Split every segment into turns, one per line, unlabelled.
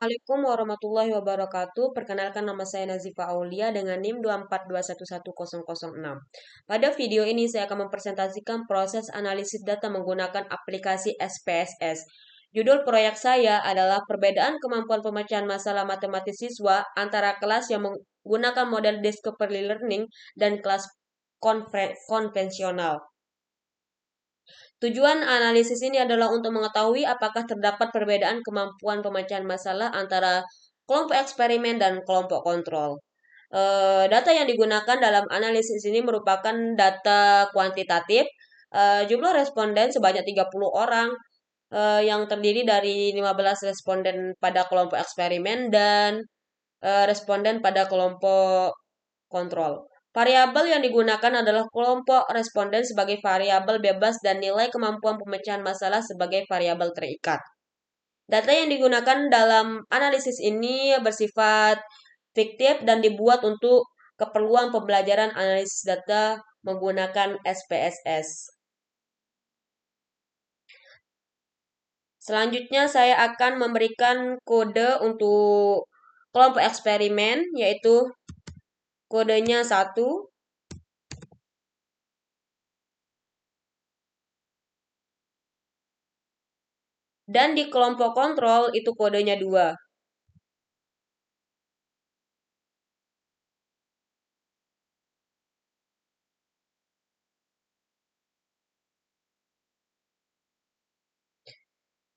Assalamualaikum warahmatullahi wabarakatuh. Perkenalkan nama saya Nazifa Aulia dengan NIM 242111006. Pada video ini saya akan mempresentasikan proses analisis data menggunakan aplikasi SPSS. Judul proyek saya adalah perbedaan kemampuan pemecahan masalah matematis siswa antara kelas yang menggunakan model discovery learning dan kelas konvensional. Tujuan analisis ini adalah untuk mengetahui apakah terdapat perbedaan kemampuan pemecahan masalah antara kelompok eksperimen dan kelompok kontrol. Data yang digunakan dalam analisis ini merupakan data kuantitatif. Jumlah responden sebanyak 30 orang yang terdiri dari 15 responden pada kelompok eksperimen dan responden pada kelompok kontrol. Variabel yang digunakan adalah kelompok responden sebagai variabel bebas dan nilai kemampuan pemecahan masalah sebagai variabel terikat. Data yang digunakan dalam analisis ini bersifat fiktif dan dibuat untuk keperluan pembelajaran analisis data menggunakan SPSS. Selanjutnya saya akan memberikan kode untuk kelompok eksperimen, yaitu kodenya 1. Dan di kelompok kontrol itu kodenya 2.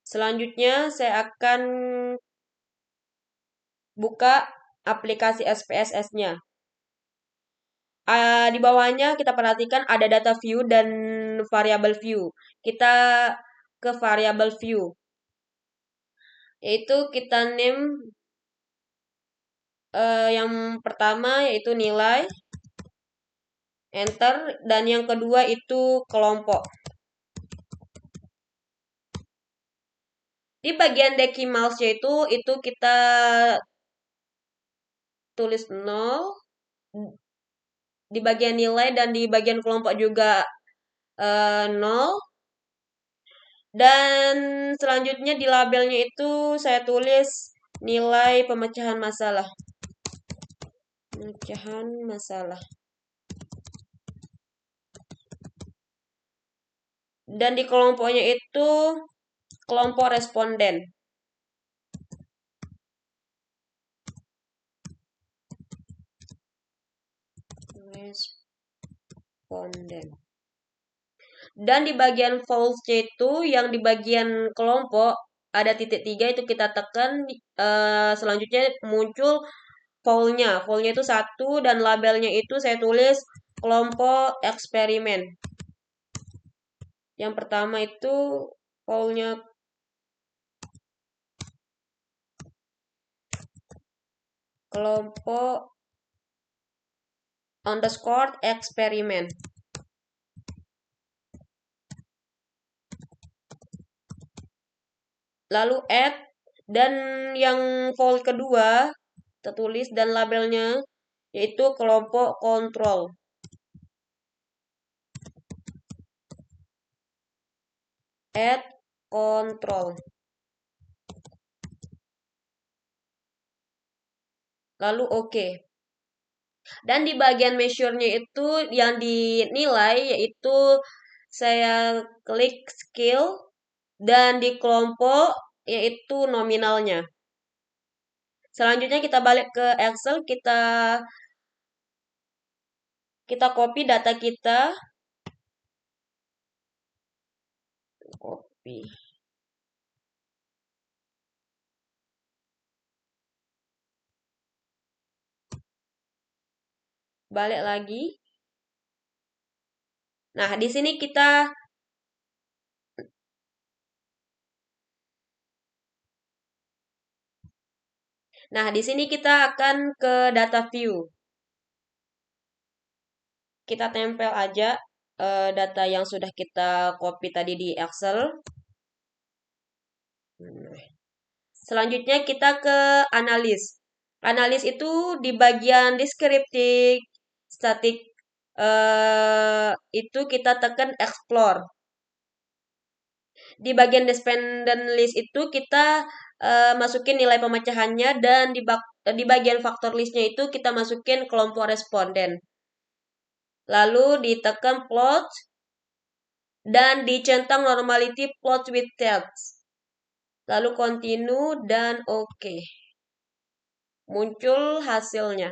Selanjutnya saya akan buka aplikasi SPSS-nya. Di bawahnya kita perhatikan ada data view dan variable view. Kita ke variable view. Yaitu kita name yang pertama yaitu nilai, enter, dan yang kedua itu kelompok. Di bagian decimals itu kita tulis 0. Di bagian nilai dan di bagian kelompok juga 0. Dan selanjutnya di labelnya itu saya tulis nilai pemecahan masalah. Pemecahan masalah. Dan di kelompoknya itu kelompok responden. Responden. Dan di bagian false itu yang di bagian kelompok ada titik 3 itu kita tekan, selanjutnya muncul false-nya. False-nya itu 1 dan labelnya itu saya tulis kelompok eksperimen. Yang pertama itu false-nya kelompok underscore eksperimen. Lalu add, dan yang false kedua tertulis dan labelnya yaitu kelompok kontrol. Add control. Lalu OK. Dan di bagian measure-nya itu yang dinilai yaitu saya klik skill dan di kelompok yaitu nominalnya. Selanjutnya kita balik ke Excel, kita copy data kita. Copy. Balik lagi. Nah, di sini kita akan ke data view. Kita tempel aja data yang sudah kita copy tadi di Excel. Selanjutnya kita ke analis. Analis itu di bagian deskriptif statik itu kita tekan explore. Di bagian dependent list itu kita masukin nilai pemecahannya dan di bagian faktor listnya itu kita masukin kelompok responden. Lalu ditekan plot dan dicentang normality plot with text. Lalu continue dan oke. Muncul hasilnya.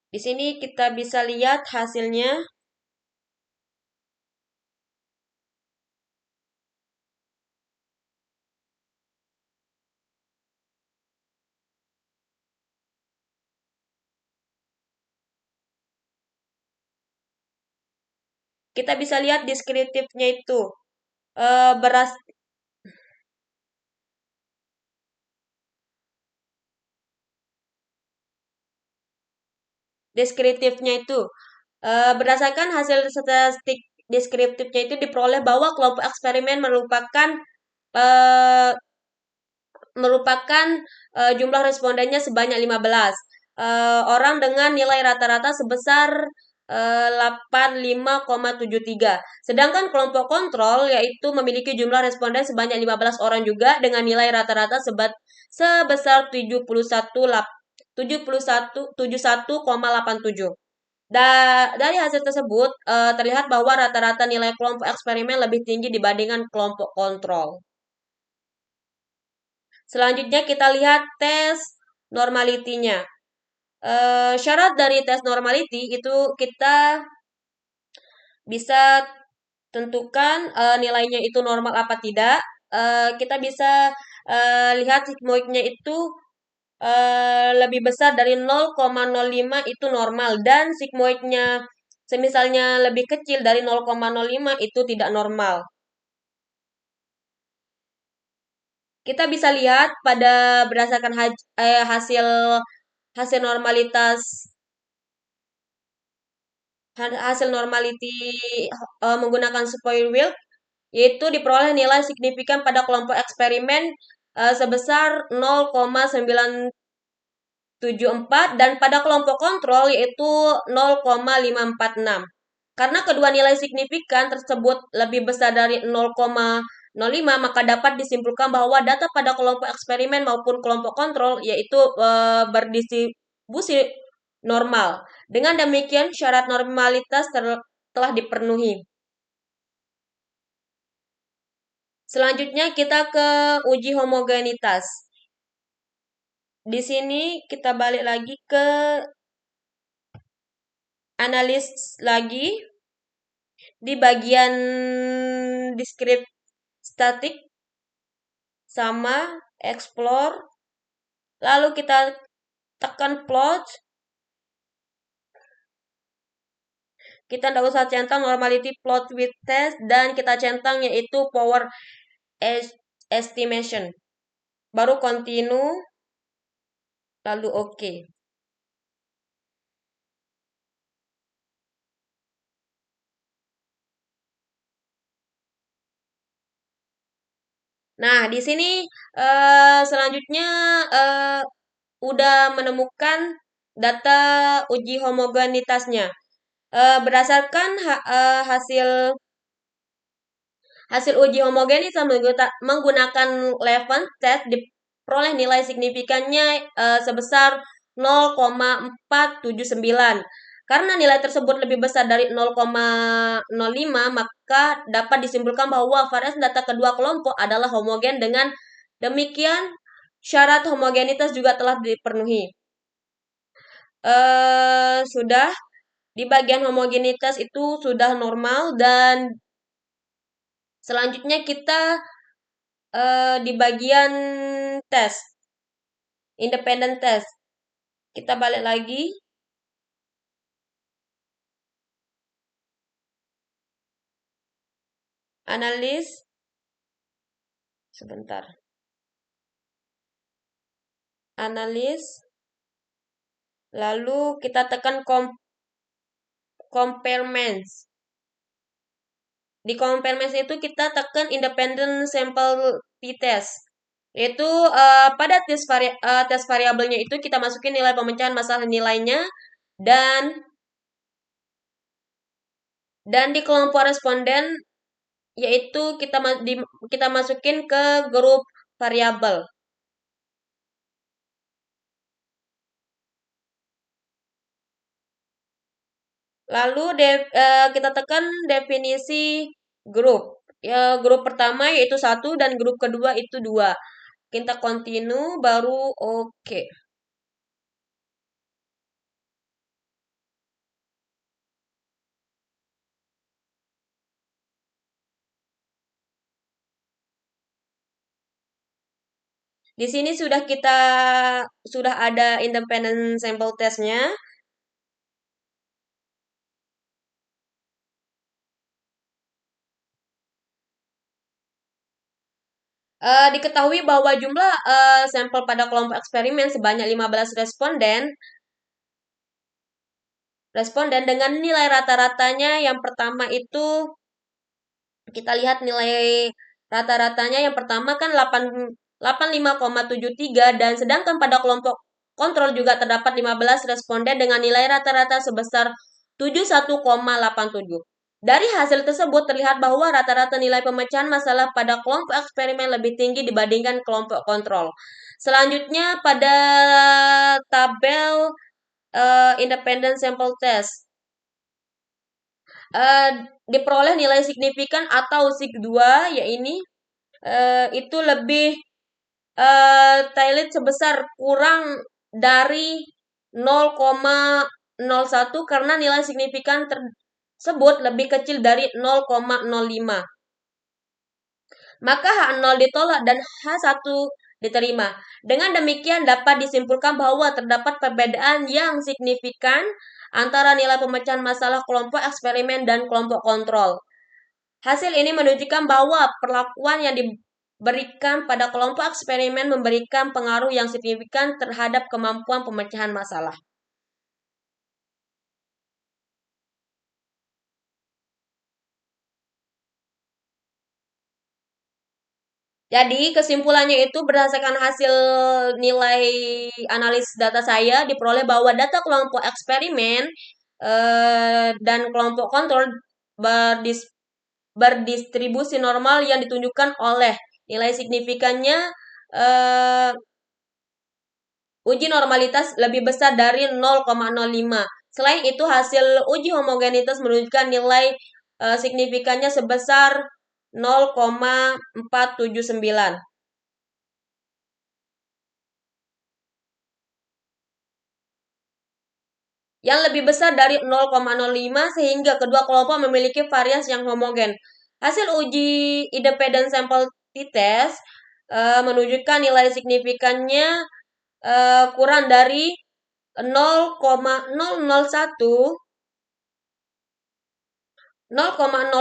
Di sini kita bisa lihat hasilnya. Kita bisa lihat deskriptifnya itu. Beras deskriptifnya itu berdasarkan hasil statistik deskriptifnya itu diperoleh bahwa kelompok eksperimen eh, merupakan jumlah respondennya sebanyak 15 orang dengan nilai rata-rata sebesar 85,73. Sedangkan kelompok kontrol yaitu memiliki jumlah responden sebanyak 15 orang juga dengan nilai rata-rata sebesar 71,87. Dari hasil tersebut terlihat bahwa rata-rata nilai kelompok eksperimen lebih tinggi dibandingkan kelompok kontrol. Selanjutnya kita lihat tes normality-nya. Syarat dari tes normality itu kita bisa tentukan nilainya itu normal apa tidak. Kita bisa lihat sigmoidnya itu lebih besar dari 0,05 itu normal dan sigmoidnya semisalnya lebih kecil dari 0,05 itu tidak normal. Kita bisa lihat pada berdasarkan hasil hasil normalitas hasil normality menggunakan square wheel yaitu diperoleh nilai signifikan pada kelompok eksperimen sebesar 0,974 dan pada kelompok kontrol yaitu 0,546. Karena kedua nilai signifikan tersebut lebih besar dari 0,05, maka dapat disimpulkan bahwa data pada kelompok eksperimen maupun kelompok kontrol yaitu berdistribusi normal. Dengan demikian, syarat normalitas telah dipenuhi. Selanjutnya kita ke uji homogenitas. Di sini kita balik lagi ke analis lagi di bagian descript static sama explore. Lalu kita tekan plot. Kita tidak usah centang normality plot with test dan kita centang yaitu power estimation. Baru continue. Lalu oke. Nah, di sini selanjutnya udah menemukan data uji homogenitasnya. Berdasarkan hasil uji homogenitas menggunakan Levens test diperoleh nilai signifikannya sebesar 0,479. Karena nilai tersebut lebih besar dari 0,05, maka dapat disimpulkan bahwa variasi data kedua kelompok adalah homogen. Dengan demikian, syarat homogenitas juga telah dipenuhi. Sudah di bagian homogenitas itu sudah normal dan selanjutnya kita di bagian tes, independent test. Kita balik lagi. Analis. Sebentar. Analis. Lalu kita tekan compaремents. Di compaремents itu kita tekan independent sample t-test. Yaitu pada tes variabelnya itu kita masukin nilai pemecahan masalah nilainya dan di kelompok responden yaitu kita masukin ke grup variabel. Lalu kita tekan definisi grup. Ya, grup pertama yaitu satu dan grup kedua itu dua. Kita continue baru oke. Di sini sudah ada independent sample testnya. Diketahui bahwa jumlah sampel pada kelompok eksperimen sebanyak 15 responden dengan nilai rata-ratanya yang pertama itu kita lihat nilai rata-ratanya yang pertama kan 85,73 dan sedangkan pada kelompok kontrol juga terdapat 15 responden dengan nilai rata-rata sebesar 71,87. Dari hasil tersebut terlihat bahwa rata-rata nilai pemecahan masalah pada kelompok eksperimen lebih tinggi dibandingkan kelompok kontrol. Selanjutnya pada tabel independent sample test eh, diperoleh nilai signifikan atau sig 2 yaitu itu lebih Thailand sebesar kurang dari 0,01 karena nilai signifikan tersebut lebih kecil dari 0,05. Maka H0 ditolak dan H1 diterima. Dengan demikian dapat disimpulkan bahwa terdapat perbedaan yang signifikan antara nilai pemecahan masalah kelompok eksperimen dan kelompok kontrol. Hasil ini menunjukkan bahwa perlakuan yang diberikan pada kelompok eksperimen memberikan pengaruh yang signifikan terhadap kemampuan pemecahan masalah. Jadi kesimpulannya itu berdasarkan hasil nilai analis data saya diperoleh bahwa data kelompok eksperimen dan kelompok kontrol berdistribusi normal yang ditunjukkan oleh nilai signifikannya eh, uji normalitas lebih besar dari 0,05. Selain itu, hasil uji homogenitas menunjukkan nilai signifikannya sebesar 0,479. Yang lebih besar dari 0,05 sehingga kedua kelompok memiliki varians yang homogen. Hasil uji independent sample t-test menunjukkan nilai signifikannya kurang dari 0,001 0,001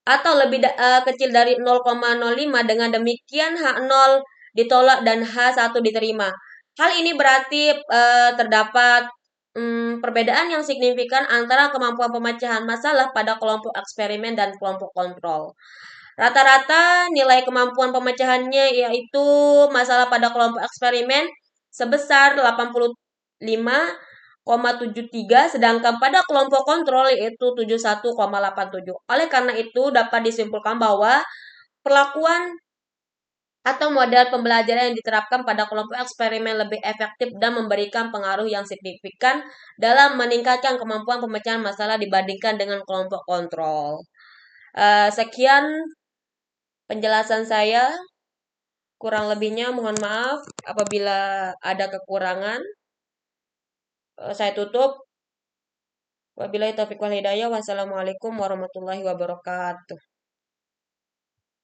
atau lebih kecil dari 0,05. Dengan demikian H0 ditolak dan H1 diterima. Hal ini berarti terdapat perbedaan yang signifikan antara kemampuan pemecahan masalah pada kelompok eksperimen dan kelompok kontrol. Rata-rata nilai kemampuan pemecahannya yaitu masalah pada kelompok eksperimen sebesar 85,73 sedangkan pada kelompok kontrol yaitu 71,87. Oleh karena itu dapat disimpulkan bahwa perlakuan atau model pembelajaran yang diterapkan pada kelompok eksperimen lebih efektif dan memberikan pengaruh yang signifikan dalam meningkatkan kemampuan pemecahan masalah dibandingkan dengan kelompok kontrol. Sekian penjelasan saya. Kurang lebihnya mohon maaf apabila ada kekurangan. Saya tutup. Wabillahi taufiq wal hidayah. Wassalamualaikum warahmatullahi wabarakatuh.